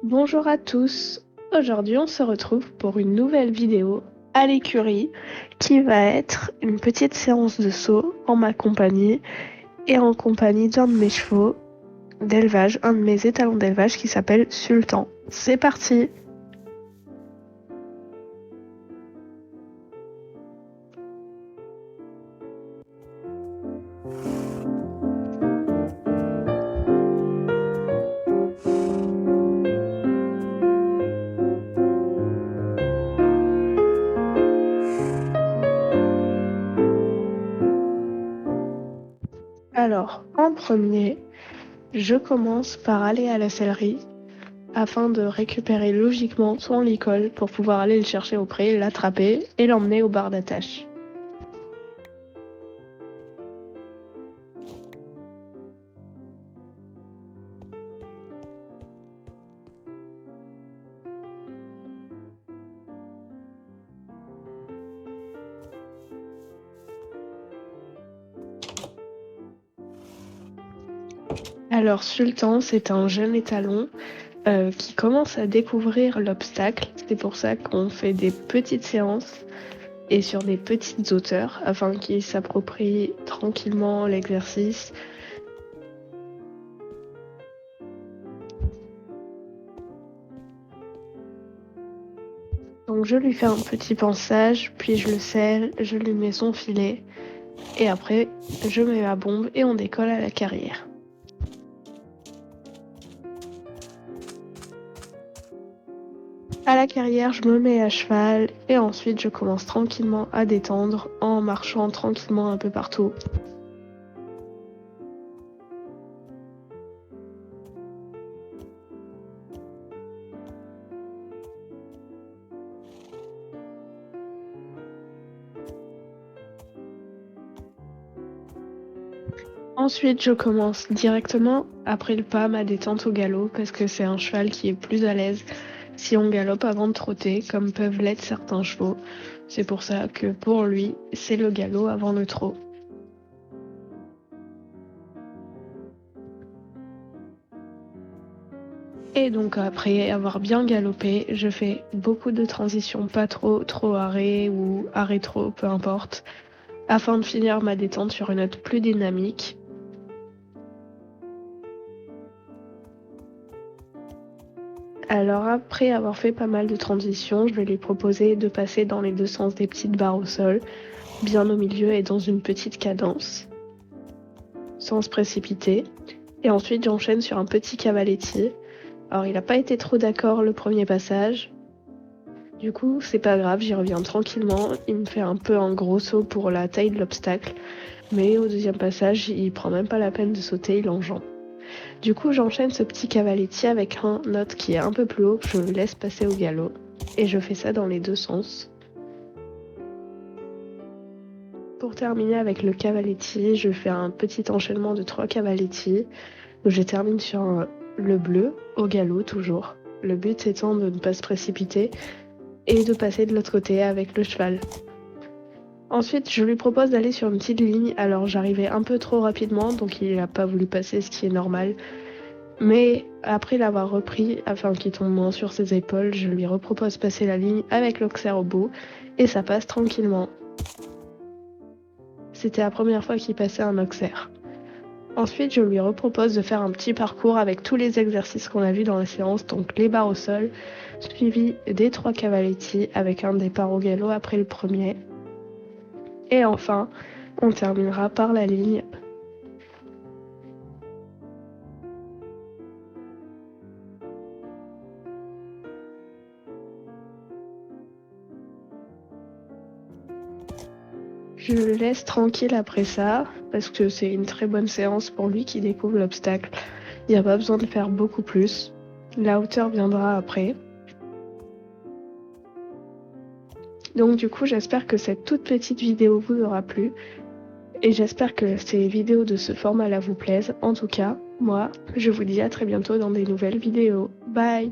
Bonjour à tous, aujourd'hui on se retrouve pour une nouvelle vidéo à l'écurie qui va être une petite séance de saut en ma compagnie et en compagnie d'un de mes chevaux d'élevage, un de mes étalons d'élevage qui s'appelle Sultan. C'est parti! Alors, en premier, je commence par aller à la sellerie afin de récupérer logiquement son licol pour pouvoir aller le chercher au pré, l'attraper et l'emmener au bar d'attache. Alors Sultan, c'est un jeune étalon qui commence à découvrir l'obstacle. C'est pour ça qu'on fait des petites séances et sur des petites hauteurs afin qu'il s'approprie tranquillement l'exercice. Donc je lui fais un petit pansage, puis je le selle, je lui mets son filet et après je mets ma bombe et on décolle à la carrière. À la carrière, je me mets à cheval et ensuite je commence tranquillement à détendre en marchant tranquillement un peu partout. Ensuite, je commence directement après le pas ma détente au galop parce que c'est un cheval qui est plus à l'aise si on galope avant de trotter, comme peuvent l'être certains chevaux. C'est pour ça que pour lui, c'est le galop avant le trot. Et donc après avoir bien galopé, je fais beaucoup de transitions, pas trop arrêt ou arrêt trop, peu importe, afin de finir ma détente sur une note plus dynamique. Alors après avoir fait pas mal de transitions, je vais lui proposer de passer dans les deux sens des petites barres au sol, bien au milieu et dans une petite cadence, sans se précipiter. Et ensuite j'enchaîne sur un petit cavaletti. Alors il n'a pas été trop d'accord le premier passage. Du coup c'est pas grave, j'y reviens tranquillement. Il me fait un peu un gros saut pour la taille de l'obstacle. Mais au deuxième passage, il prend même pas la peine de sauter, il enjambe. Du coup, j'enchaîne ce petit cavaletti avec un autre qui est un peu plus haut, que je laisse passer au galop. Et je fais ça dans les deux sens. Pour terminer avec le cavaletti, je fais un petit enchaînement de 3 cavaletti, où je termine sur le bleu, au galop toujours. Le but étant de ne pas se précipiter et de passer de l'autre côté avec le cheval. Ensuite, je lui propose d'aller sur une petite ligne, alors j'arrivais un peu trop rapidement, donc il n'a pas voulu passer, ce qui est normal. Mais après l'avoir repris, afin qu'il tombe moins sur ses épaules, je lui repropose passer la ligne avec l'auxerre au bout, et ça passe tranquillement. C'était la première fois qu'il passait un auxerre. Ensuite, je lui repropose de faire un petit parcours avec tous les exercices qu'on a vus dans la séance, donc les barres au sol, suivi des 3 cavaletti avec un départ au galop après le premier. Et enfin, on terminera par la ligne. Je le laisse tranquille après ça, parce que c'est une très bonne séance pour lui qui découvre l'obstacle. Il n'y a pas besoin de faire beaucoup plus. La hauteur viendra après. Donc du coup, j'espère que cette toute petite vidéo vous aura plu. Et j'espère que ces vidéos de ce format-là vous plaisent. En tout cas, moi, je vous dis à très bientôt dans des nouvelles vidéos. Bye!